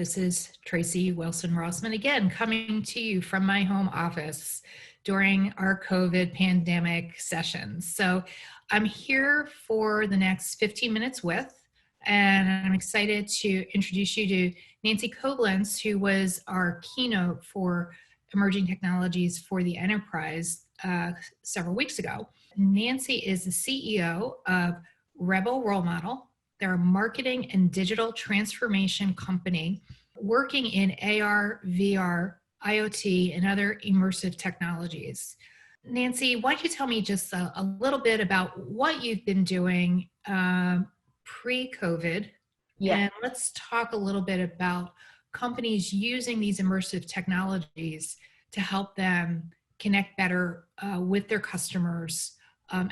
This is Tracey Welson-Rossman again, coming to you from my home office during our COVID pandemic sessions. So I'm here for the next 15 minutes and I'm excited to introduce you to Nancy Coblenz, who was our keynote for emerging technologies for the enterprise several weeks ago. Nancy is the CEO of Rebel Role Model. They're a marketing and digital transformation company working in AR, VR, IoT, and other immersive technologies. Nancy, why don't you tell me just a little bit about what you've been doing pre-COVID? Yeah. And let's talk a little bit about companies using these immersive technologies to help them connect better with their customers and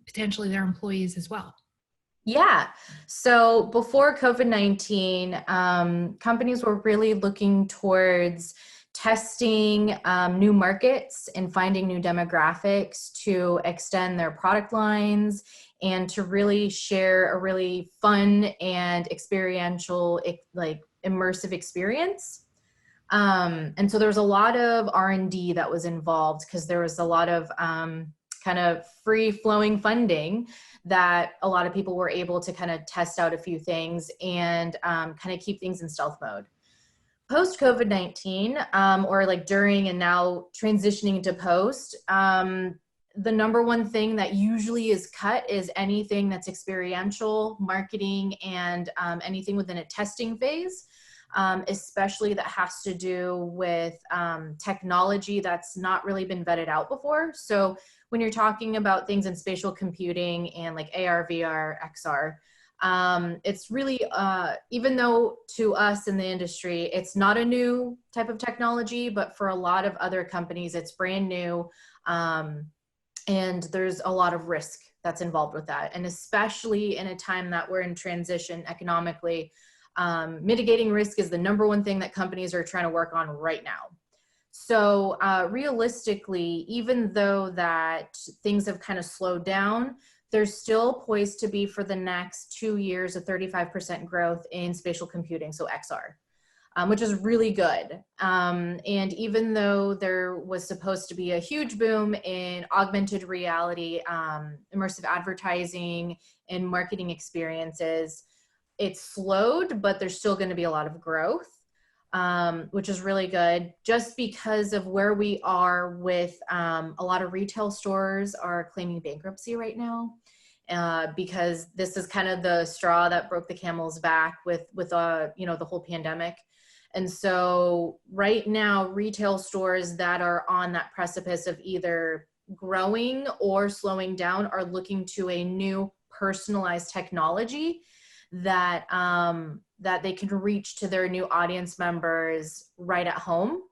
potentially their employees as well. Yeah. So before COVID-19, companies were really looking towards testing new markets and finding new demographics to extend their product lines and to really share a really fun and experiential, like immersive experience. And so there was a lot of R&D that was involved because there was a lot of kind of free-flowing funding that a lot of people were able to kind of test out a few things and kind of keep things in stealth mode. Post COVID-19, or like during and now transitioning into post, the number one thing that usually is cut is anything that's experiential, marketing, and anything within a testing phase, especially that has to do with technology that's not really been vetted out before. So when you're talking about things in spatial computing and like AR, VR, XR, it's really, even though to us in the industry, it's not a new type of technology, but for a lot of other companies, it's brand new. And there's a lot of risk that's involved with that. And especially in a time that we're in transition economically, mitigating risk is the number one thing that companies are trying to work on right now. So realistically, even though that things have kind of slowed down, they're still poised to be for the next 2 years a 35% growth in spatial computing, so XR, which is really good. And even though there was supposed to be a huge boom in augmented reality, immersive advertising, and marketing experiences, it's slowed, but there's still going to be a lot of growth. Which is really good just because of where we are with a lot of retail stores are claiming bankruptcy right now because this is kind of the straw that broke the camel's back with the whole pandemic. And so right now, retail stores that are on that precipice of either growing or slowing down are looking to a new personalized technology that that they can reach to their new audience members right at home.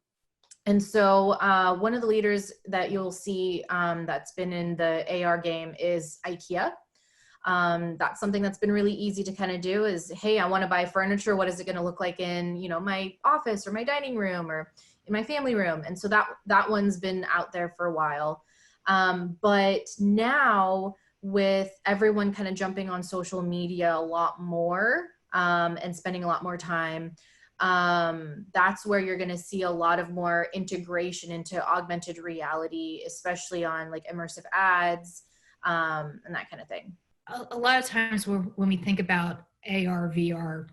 And so one of the leaders that you'll see that's been in the AR game is IKEA. That's something that's been really easy to kind of do is, hey, I want to buy furniture. What is it going to look like in, my office or my dining room or in my family room? And so that one's been out there for a while. But now with everyone kind of jumping on social media a lot more and spending a lot more time, that's where you're going to see a lot of more integration into augmented reality, especially on like immersive ads and that kind of thing. A lot of times when we think about AR, VR,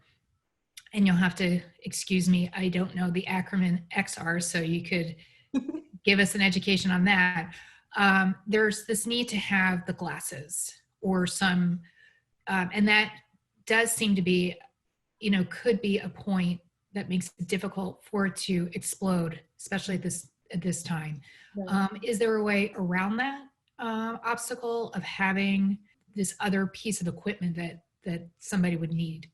and you'll have to excuse me, I don't know the acronym XR, so you could give us an education on that. There's this need to have the glasses or some, and that does seem to be, could be a point that makes it difficult for it to explode, especially at this time. Yeah. Is there a way around that obstacle of having this other piece of equipment that somebody would need?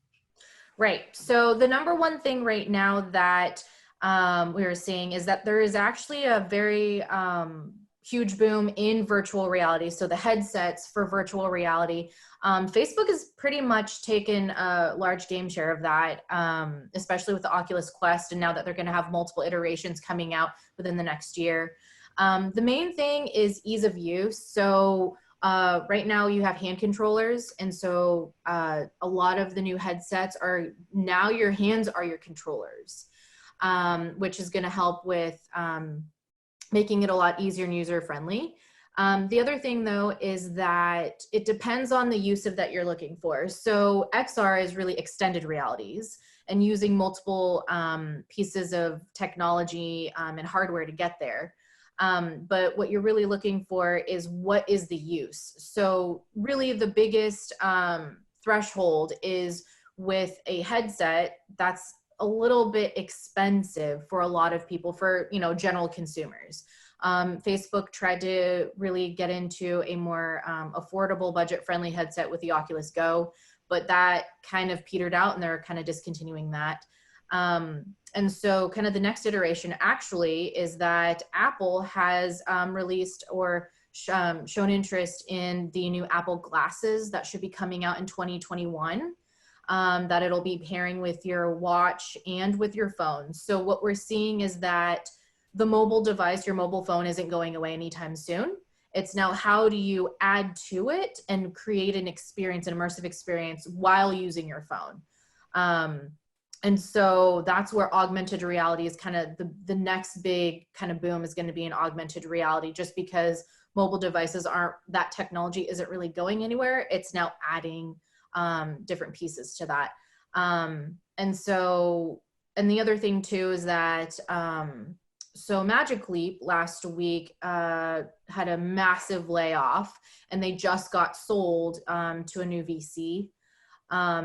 Right. So the number one thing right now that we are seeing is that there is actually a very huge boom in virtual reality. So the headsets for virtual reality, Facebook has pretty much taken a large game share of that, especially with the Oculus Quest. And now that they're going to have multiple iterations coming out within the next year. The main thing is ease of use. So Right now you have hand controllers. And so a lot of the new headsets are now your hands are your controllers, which is going to help with making it a lot easier and user friendly. The other thing though is that it depends on the use of that you're looking for. So XR is really extended realities and using multiple pieces of technology and hardware to get there. But what you're really looking for is what is the use. So really the biggest threshold is with a headset that's a little bit expensive for a lot of people, for, you know, general consumers. Facebook tried to really get into a more affordable, budget-friendly headset with the Oculus Go, but that kind of petered out and they're kind of discontinuing that. And so kind of the next iteration actually is that Apple has released or shown interest in the new Apple glasses that should be coming out in 2021. That it'll be pairing with your watch and with your phone. So what we're seeing is that the mobile device, your mobile phone, isn't going away anytime soon. It's now how do you add to it and create an experience, an immersive experience while using your phone. And so that's where augmented reality is kind of the next big kind of boom is going to be in augmented reality, just because mobile devices aren't, that technology isn't really going anywhere. It's now adding different pieces to that. And so, and the other thing too is that, so Magic Leap last week had a massive layoff and they just got sold to a new VC.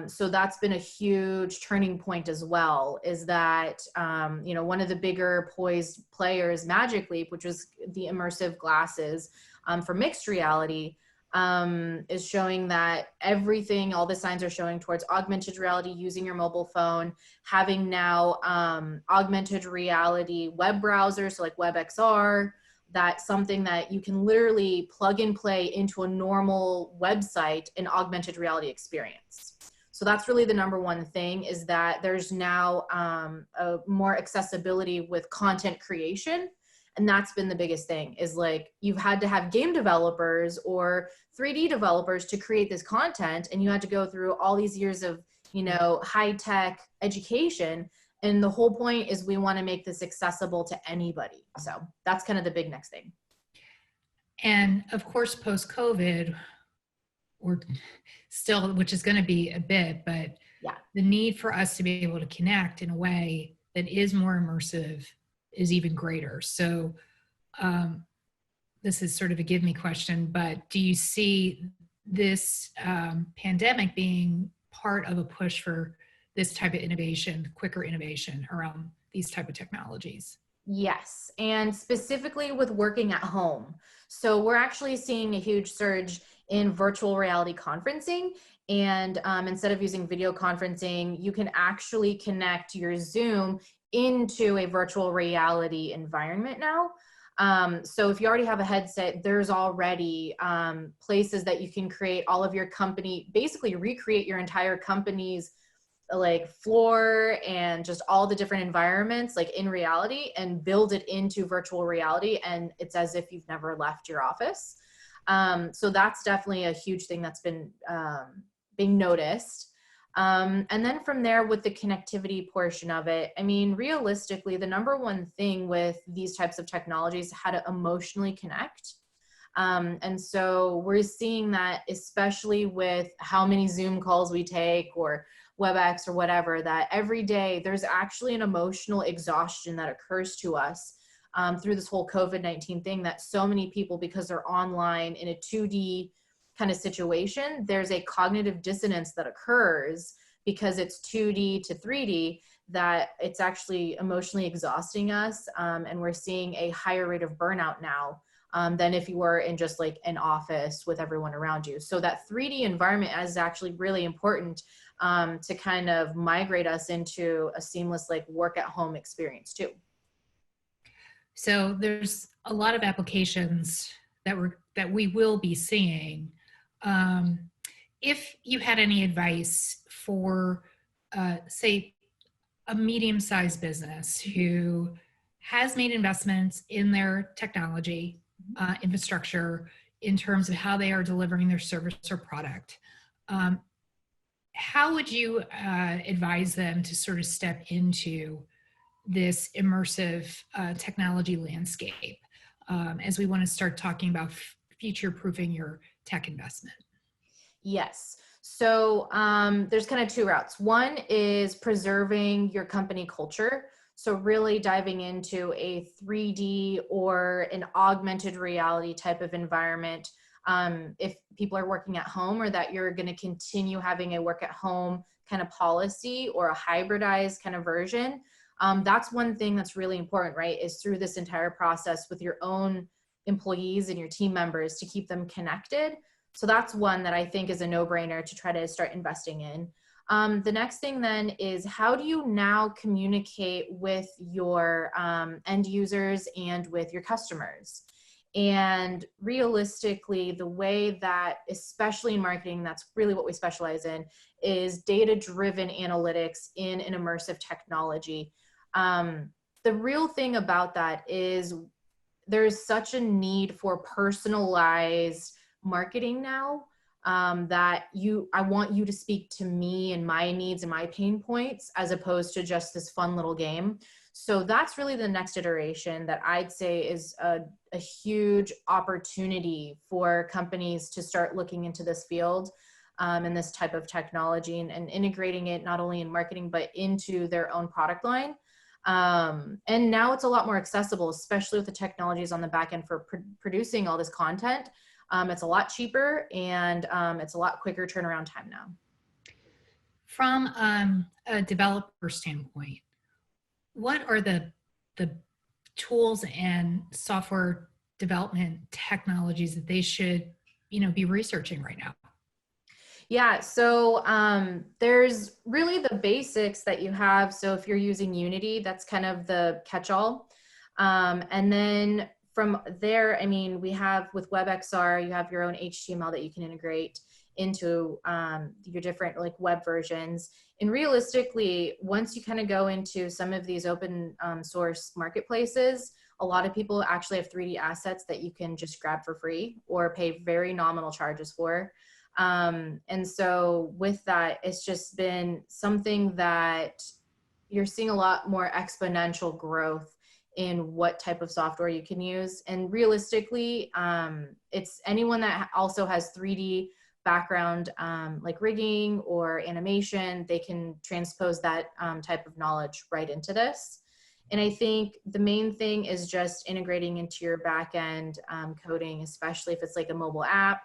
So that's been a huge turning point as well, is that, you know, one of the bigger poised players, Magic Leap, which was the immersive glasses for mixed reality, is showing that everything, all the signs are showing towards augmented reality, using your mobile phone, having now augmented reality web browsers, so like WebXR, that's something that you can literally plug and play into a normal website, an augmented reality experience. So that's really the number one thing, is that there's now a more accessibility with content creation. And that's been the biggest thing, is like you've had to have game developers or 3D developers to create this content. And you had to go through all these years of, you know, high tech education. And the whole point is we want to make this accessible to anybody. So that's kind of the big next thing. And of course, post-COVID, or still, which is going to be a bit, but yeah, the need for us to be able to connect in a way that is more immersive is even greater. So this is sort of a give me question, but do you see this pandemic being part of a push for this type of innovation, quicker innovation around these type of technologies? Yes, and specifically with working at home. So we're actually seeing a huge surge in virtual reality conferencing. And instead of using video conferencing, you can actually connect your Zoom into a virtual reality environment now. So if you already have a headset, there's already places that you can create all of your company, basically recreate your entire company's like floor and just all the different environments like in reality, and build it into virtual reality. And it's as if you've never left your office. So that's definitely a huge thing that's been being noticed. And then from there, with the connectivity portion of it, I mean, realistically, the number one thing with these types of technologies is how to emotionally connect. And so we're seeing that, especially with how many Zoom calls we take or WebEx or whatever, that every day there's actually an emotional exhaustion that occurs to us through this whole COVID-19 thing, that so many people, because they're online in a 2D kind of situation, there's a cognitive dissonance that occurs because it's 2D to 3D, that it's actually emotionally exhausting us. And we're seeing a higher rate of burnout now than if you were in just like an office with everyone around you. So that 3D environment is actually really important to kind of migrate us into a seamless like work at home experience too. So there's a lot of applications that we will be seeing. If you had any advice for, say, a medium-sized business who has made investments in their technology infrastructure, in terms of how they are delivering their service or product. How would you advise them to sort of step into this immersive technology landscape as we want to start talking about future-proofing your tech investment? Yes. So there's kind of two routes. One is preserving your company culture. So really diving into a 3D or an augmented reality type of environment. If people are working at home, or that you're going to continue having a work at home kind of policy or a hybridized kind of version. That's one thing that's really important, right? Is through this entire process with your own employees and your team members to keep them connected. So that's one that I think is a no-brainer to try to start investing in. The next thing then is, how do you now communicate with your end users and with your customers? And realistically, the way that, especially in marketing, that's really what we specialize in, is data-driven analytics in an immersive technology. The real thing about that is there's such a need for personalized marketing now, that I want you to speak to me and my needs and my pain points, as opposed to just this fun little game. So that's really the next iteration that I'd say is a huge opportunity for companies to start looking into this field, and this type of technology, and integrating it not only in marketing, but into their own product line. And now it's a lot more accessible, especially with the technologies on the back end for producing all this content. It's a lot cheaper, and it's a lot quicker turnaround time now. From a developer standpoint, what are the tools and software development technologies that they should, be researching right now? Yeah, so there's really the basics that you have. So if you're using Unity, that's kind of the catch-all. And then from there, I mean, we have with WebXR, you have your own HTML that you can integrate into your different like web versions. And realistically, once you kind of go into some of these open source marketplaces, a lot of people actually have 3D assets that you can just grab for free or pay very nominal charges for. And so with that, it's just been something that you're seeing a lot more exponential growth in what type of software you can use. And realistically, it's anyone that also has 3D background, like rigging or animation, they can transpose that type of knowledge right into this. And I think the main thing is just integrating into your back end coding, especially if it's like a mobile app.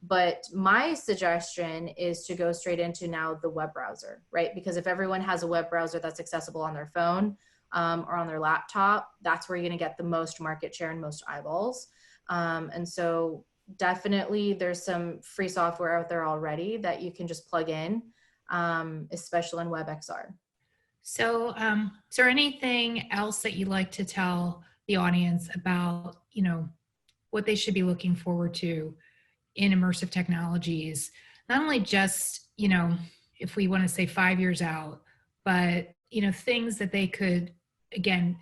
But my suggestion is to go straight into now the web browser, right? Because if everyone has a web browser that's accessible on their phone or on their laptop, that's where you're going to get the most market share and most eyeballs. And so definitely there's some free software out there already that you can just plug in, especially on WebXR. So is there anything else that you'd like to tell the audience about, what they should be looking forward to in immersive technologies, not only just, if we want to say 5 years out, but, things that they could, again,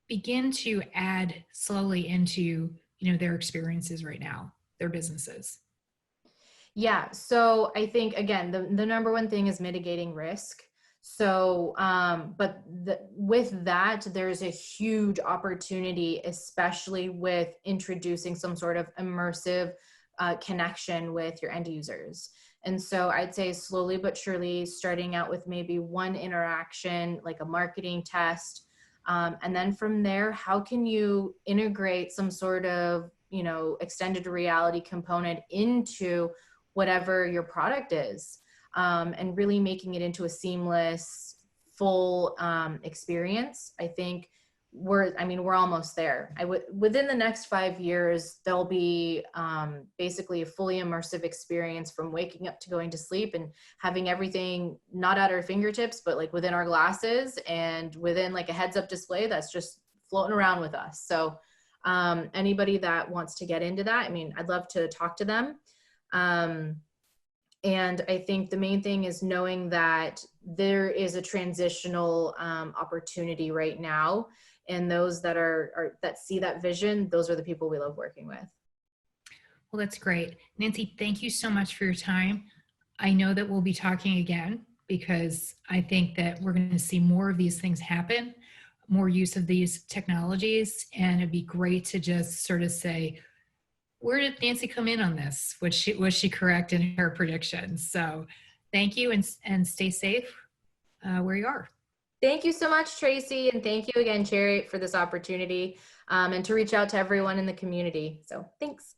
begin to add slowly into, their experiences right now, their businesses? Yeah, so I think, again, the number one thing is mitigating risk. So, but with that, there's a huge opportunity, especially with introducing some sort of immersive connection with your end users. And so I'd say slowly but surely, starting out with maybe one interaction, like a marketing test. And then from there, how can you integrate some sort of, extended reality component into whatever your product is, and really making it into a seamless, full experience. I think we're almost there. Within the next 5 years, there'll be basically a fully immersive experience from waking up to going to sleep, and having everything not at our fingertips, but like within our glasses and within like a heads up display that's just floating around with us. So anybody that wants to get into that, I mean, I'd love to talk to them. And I think the main thing is knowing that there is a transitional opportunity right now. And those that that see that vision, those are the people we love working with. Well, that's great. Nancy, thank you so much for your time. I know that we'll be talking again because I think that we're going to see more of these things happen, more use of these technologies, and it'd be great to just sort of say, where did Nancy come in on this? Was she correct in her predictions? So thank you, and stay safe where you are. Thank you so much, Tracy. And thank you again, Cherry, for this opportunity and to reach out to everyone in the community. So thanks.